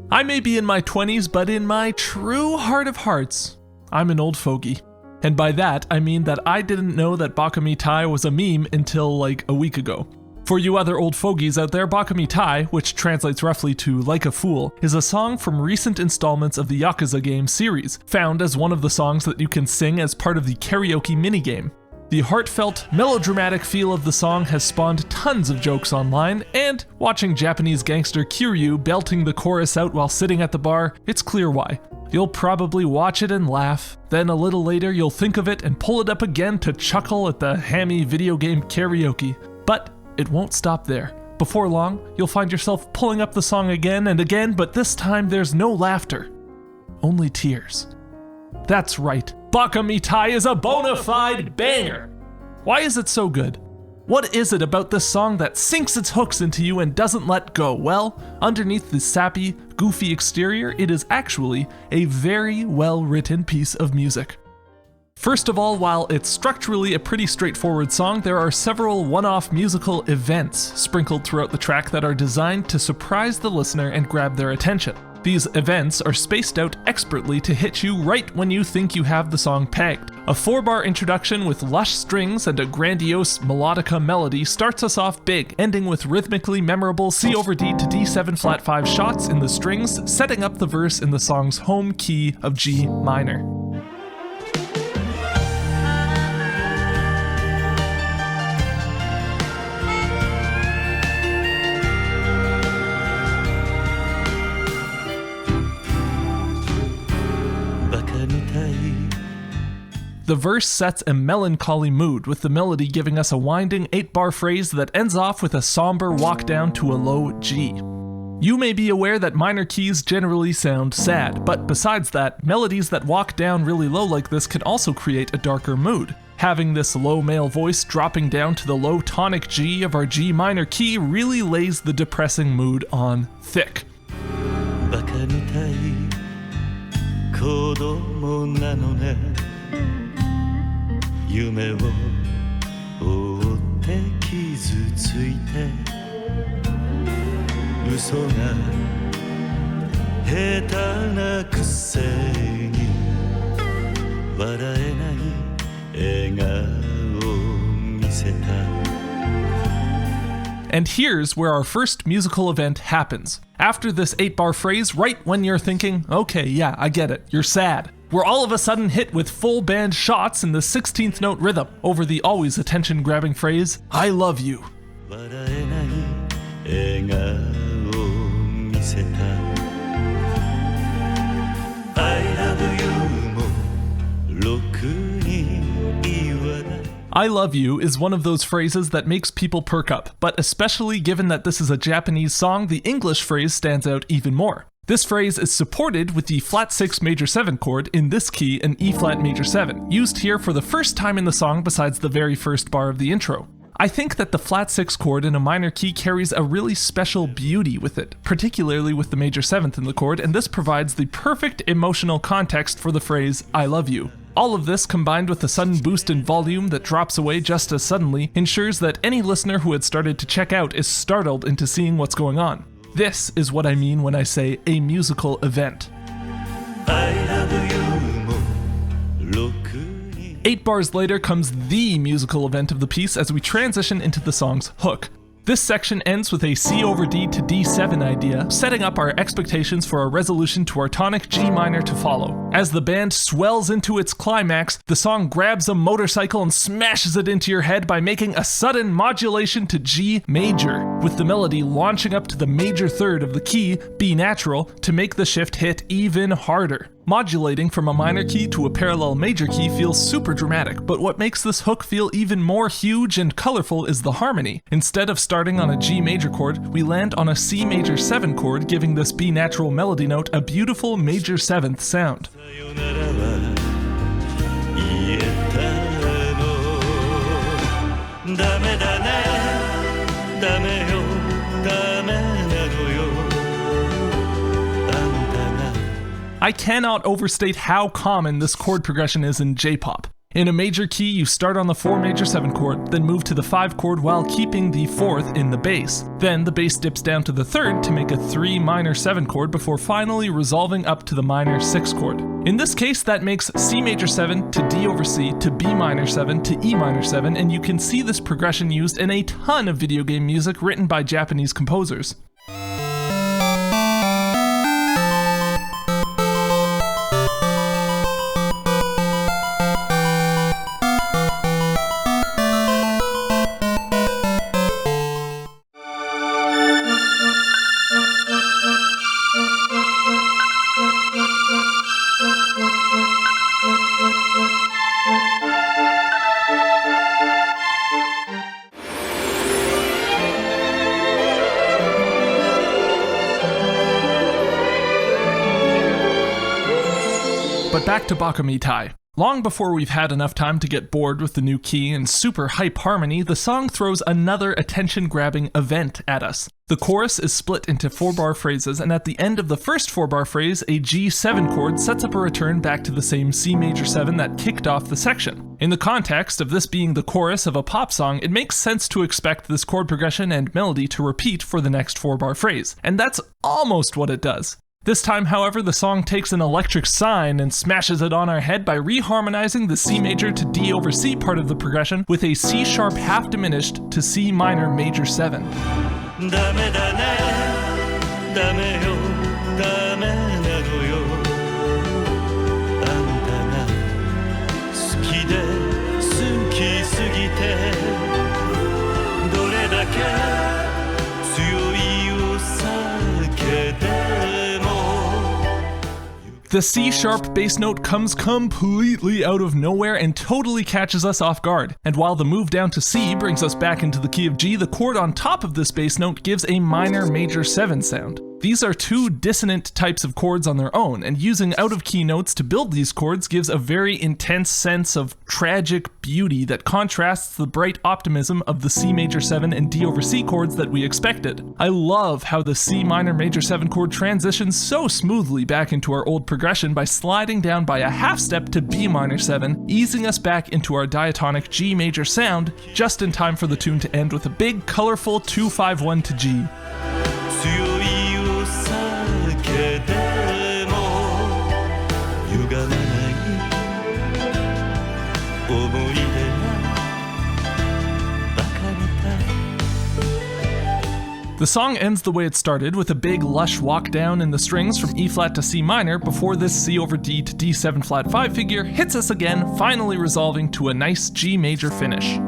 I may be in my 20s, but in my true heart of hearts, I'm an old fogey. And by that, I mean that I didn't know that Baka Mitai was a meme until like a week ago. For you other old fogies out there, Baka Mitai, which translates roughly to Like a Fool, is a song from recent installments of the Yakuza game series, found as one of the songs that you can sing as part of the karaoke minigame. The heartfelt, melodramatic feel of the song has spawned tons of jokes online, and watching Japanese gangster Kiryu belting the chorus out while sitting at the bar, it's clear why. You'll probably watch it and laugh, then a little later you'll think of it and pull it up again to chuckle at the hammy video game karaoke. But it won't stop there. Before long, you'll find yourself pulling up the song again and again, but this time there's no laughter, only tears. That's right, Baka Mitai is a bona fide banger! Why is it so good? What is it about this song that sinks its hooks into you and doesn't let go? Well, underneath the sappy, goofy exterior, it is actually a very well-written piece of music. First of all, while it's structurally a pretty straightforward song, there are several one-off musical events sprinkled throughout the track that are designed to surprise the listener and grab their attention. These events are spaced out expertly to hit you right when you think you have the song pegged. A 4-bar introduction with lush strings and a grandiose melodica melody starts us off big, ending with rhythmically memorable C over D to D7 flat 5 shots in the strings, setting up the verse in the song's home key of G minor. The verse sets a melancholy mood, with the melody giving us a winding 8-bar phrase that ends off with a somber walk down to a low G. You may be aware that minor keys generally sound sad, but besides that, melodies that walk down really low like this can also create a darker mood. Having this low male voice dropping down to the low tonic G of our G minor key really lays the depressing mood on thick. And here's where our first musical event happens. After this 8-bar phrase, right when you're thinking, okay, yeah, I get it, you're sad, we're all of a sudden hit with full band shots in the 16th note rhythm over the always attention-grabbing phrase, I love you. I love you is one of those phrases that makes people perk up, but especially given that this is a Japanese song, the English phrase stands out even more. This phrase is supported with the flat 6 major 7 chord, in this key an E flat major 7, used here for the first time in the song besides the very first bar of the intro. I think that the flat 6 chord in a minor key carries a really special beauty with it, particularly with the major 7th in the chord, and this provides the perfect emotional context for the phrase, I love you. All of this, combined with the sudden boost in volume that drops away just as suddenly, ensures that any listener who had started to check out is startled into seeing what's going on. This is what I mean when I say a musical event. 8 bars later comes the musical event of the piece as we transition into the song's hook. This section ends with a C over D to D7 idea, setting up our expectations for a resolution to our tonic G minor to follow. As the band swells into its climax, the song grabs a motorcycle and smashes it into your head by making a sudden modulation to G major, with the melody launching up to the major third of the key, B natural, to make the shift hit even harder. Modulating from a minor key to a parallel major key feels super dramatic, but what makes this hook feel even more huge and colorful is the harmony. Instead of starting on a G major chord, we land on a C major 7 chord, giving this B natural melody note a beautiful major 7th sound. I cannot overstate how common this chord progression is in J-pop. In a major key, you start on the 4 major 7 chord, then move to the 5 chord while keeping the 4th in the bass. Then the bass dips down to the 3rd to make a 3 minor 7 chord before finally resolving up to the minor 6 chord. In this case, that makes C major 7 to D over C to B minor 7 to E minor 7, and you can see this progression used in a ton of video game music written by Japanese composers. But back to Baka Mitai. Long before we've had enough time to get bored with the new key and super hype harmony, the song throws another attention-grabbing event at us. The chorus is split into 4-bar phrases, and at the end of the first 4-bar phrase, a G7 chord sets up a return back to the same C major 7 that kicked off the section. In the context of this being the chorus of a pop song, it makes sense to expect this chord progression and melody to repeat for the next 4-bar phrase, and that's almost what it does. This time, however, the song takes an electric sign and smashes it on our head by reharmonizing the C major to D over C part of the progression with a C sharp half diminished to C minor major 7. The C-sharp bass note comes completely out of nowhere and totally catches us off guard. And while the move down to C brings us back into the key of G, the chord on top of this bass note gives a minor major 7 sound. These are two dissonant types of chords on their own, and using out-of-key notes to build these chords gives a very intense sense of tragic beauty that contrasts the bright optimism of the C major 7 and D over C chords that we expected. I love how the C minor major 7 chord transitions so smoothly back into our old progression by sliding down by a half step to B minor 7, easing us back into our diatonic G major sound, just in time for the tune to end with a big, colorful 2-5-1 to G. The song ends the way it started, with a big lush walk down in the strings from E flat to C minor before this C over D to D7 flat 5 figure hits us again, finally resolving to a nice G major finish.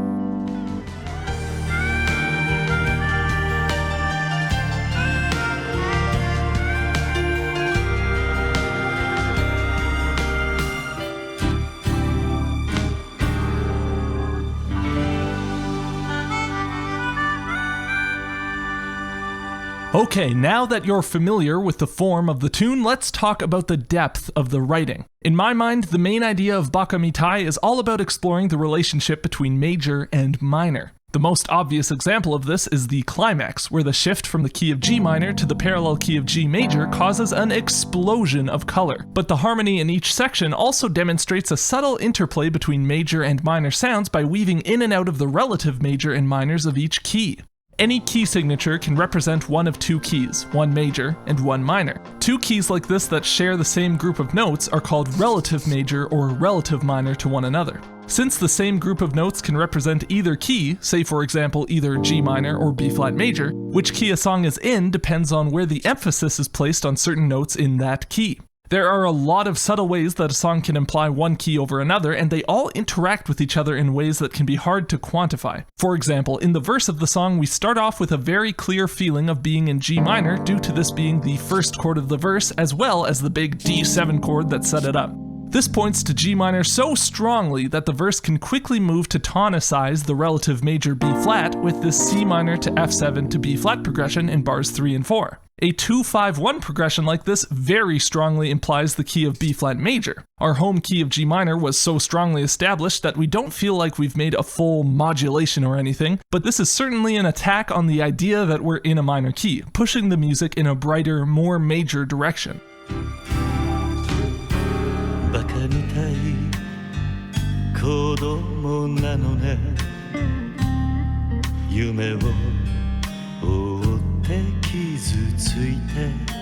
Okay, now that you're familiar with the form of the tune, let's talk about the depth of the writing. In my mind, the main idea of Baka Mitai is all about exploring the relationship between major and minor. The most obvious example of this is the climax, where the shift from the key of G minor to the parallel key of G major causes an explosion of color. But the harmony in each section also demonstrates a subtle interplay between major and minor sounds by weaving in and out of the relative major and minors of each key. Any key signature can represent one of two keys, one major and one minor. Two keys like this that share the same group of notes are called relative major or relative minor to one another. Since the same group of notes can represent either key, say for example either G minor or B flat major, which key a song is in depends on where the emphasis is placed on certain notes in that key. There are a lot of subtle ways that a song can imply one key over another, and they all interact with each other in ways that can be hard to quantify. For example, in the verse of the song, we start off with a very clear feeling of being in G minor due to this being the first chord of the verse, as well as the big D7 chord that set it up. This points to G minor so strongly that the verse can quickly move to tonicize the relative major B flat with this C minor to F7 to B flat progression in bars 3 and 4. A 2-5-1 progression like this very strongly implies the key of B flat major. Our home key of G minor was so strongly established that we don't feel like we've made a full modulation or anything, but this is certainly an attack on the idea that we're in a minor key, pushing the music in a brighter, more major direction. 子供なのね夢を追って傷ついて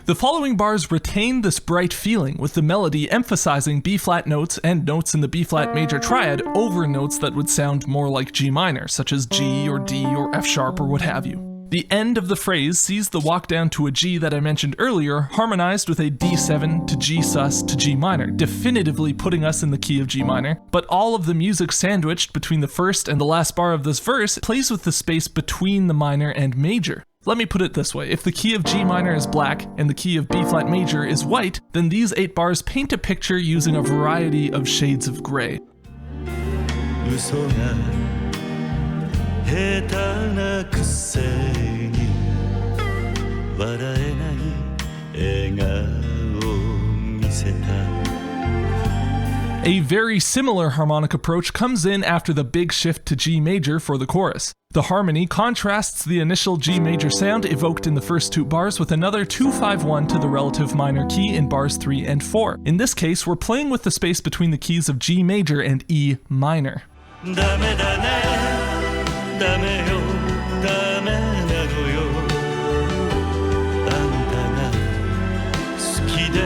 The following bars retain this bright feeling, with the melody emphasizing B-flat notes and notes in the B-flat major triad over notes that would sound more like G minor, such as G or D or F sharp or what have you. The end of the phrase sees the walk down to a G that I mentioned earlier harmonized with a D7 to G sus to G minor, definitively putting us in the key of G minor, but all of the music sandwiched between the first and the last bar of this verse plays with the space between the minor and major. Let me put it this way, if the key of G minor is black and the key of B-flat major is white, then these 8 bars paint a picture using a variety of shades of gray. 嘘が下手なくせに笑えない笑顔を見せた A very similar harmonic approach comes in after the big shift to G major for the chorus. The harmony contrasts the initial G major sound evoked in the first 2 bars with another 2-5-1 to the relative minor key in bars 3 and 4. In this case, we're playing with the space between the keys of G major and E minor. ダメだねダメよダメなのよあんたが好きで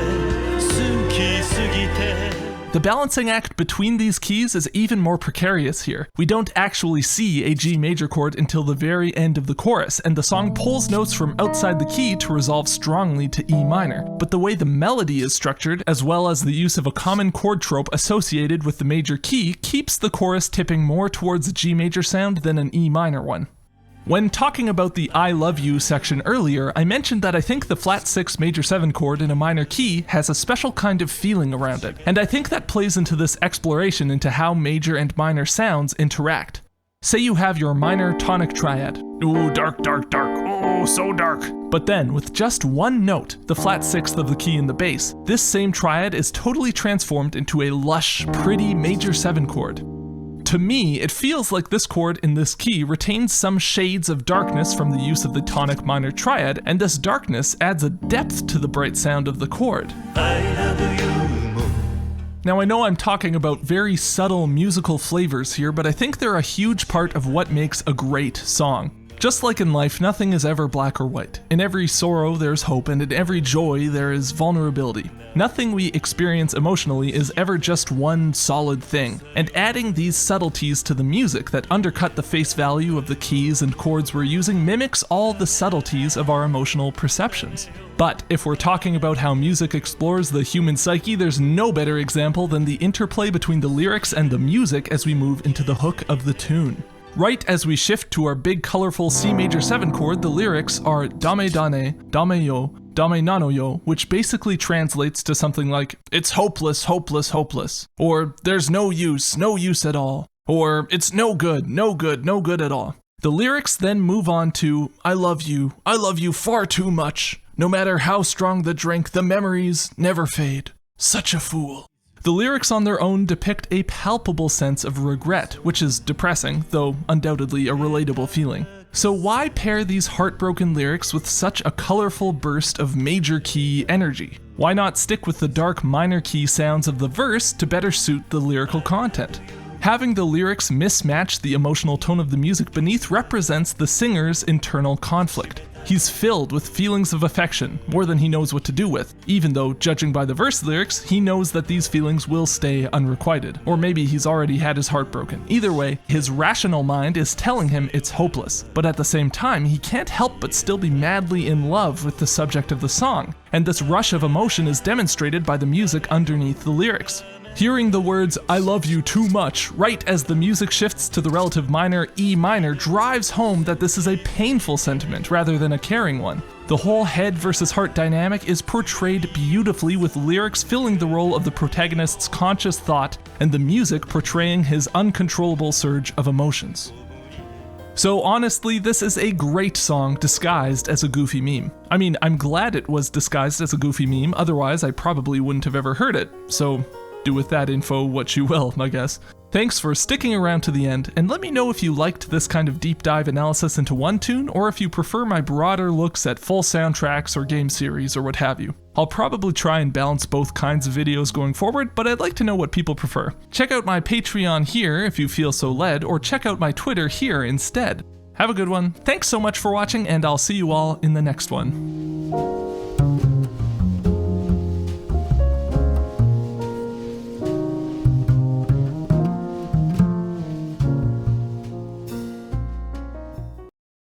好きすぎて The balancing act between these keys is even more precarious here. We don't actually see a G major chord until the very end of the chorus, and the song pulls notes from outside the key to resolve strongly to E minor. But the way the melody is structured, as well as the use of a common chord trope associated with the major key, keeps the chorus tipping more towards a G major sound than an E minor one. When talking about the I love you section earlier, I mentioned that I think the flat 6 major 7 chord in a minor key has a special kind of feeling around it, and I think that plays into this exploration into how major and minor sounds interact. Say you have your minor tonic triad. Ooh, dark, dark, dark, oh, so dark. But then, with just one note, the flat 6th of the key in the bass, this same triad is totally transformed into a lush, pretty major 7 chord. To me, it feels like this chord in this key retains some shades of darkness from the use of the tonic minor triad, and this darkness adds a depth to the bright sound of the chord. Now I know I'm talking about very subtle musical flavors here, but I think they're a huge part of what makes a great song. Just like in life, nothing is ever black or white. In every sorrow there's hope, and in every joy there is vulnerability. Nothing we experience emotionally is ever just one solid thing, and adding these subtleties to the music that undercut the face value of the keys and chords we're using mimics all the subtleties of our emotional perceptions. But if we're talking about how music explores the human psyche, there's no better example than the interplay between the lyrics and the music as we move into the hook of the tune. Right as we shift to our big colorful C major 7 chord, the lyrics are dame dane, dame yo, dame nano yo, which basically translates to something like, it's hopeless, hopeless, hopeless, or there's no use at all, or it's no good, no good, no good at all. The lyrics then move on to, I love you far too much. No matter how strong the drink, the memories never fade. Such a fool. The lyrics on their own depict a palpable sense of regret, which is depressing, though undoubtedly a relatable feeling. So why pair these heartbroken lyrics with such a colorful burst of major key energy? Why not stick with the dark minor key sounds of the verse to better suit the lyrical content? Having the lyrics mismatch the emotional tone of the music beneath represents the singer's internal conflict. He's filled with feelings of affection, more than he knows what to do with, even though, judging by the verse lyrics, he knows that these feelings will stay unrequited. Or maybe he's already had his heart broken. Either way, his rational mind is telling him it's hopeless, but at the same time, he can't help but still be madly in love with the subject of the song, and this rush of emotion is demonstrated by the music underneath the lyrics. Hearing the words, I love you too much, right as the music shifts to the relative minor E minor drives home that this is a painful sentiment rather than a caring one. The whole head versus heart dynamic is portrayed beautifully with lyrics filling the role of the protagonist's conscious thought and the music portraying his uncontrollable surge of emotions. So honestly, this is a great song disguised as a goofy meme. I mean, I'm glad it was disguised as a goofy meme, otherwise I probably wouldn't have ever heard it, so do with that info what you will, I guess. Thanks for sticking around to the end, and let me know if you liked this kind of deep dive analysis into one tune, or if you prefer my broader looks at full soundtracks or game series or what have you. I'll probably try and balance both kinds of videos going forward, but I'd like to know what people prefer. Check out my Patreon here if you feel so led, or check out my Twitter here instead. Have a good one, thanks so much for watching, and I'll see you all in the next one.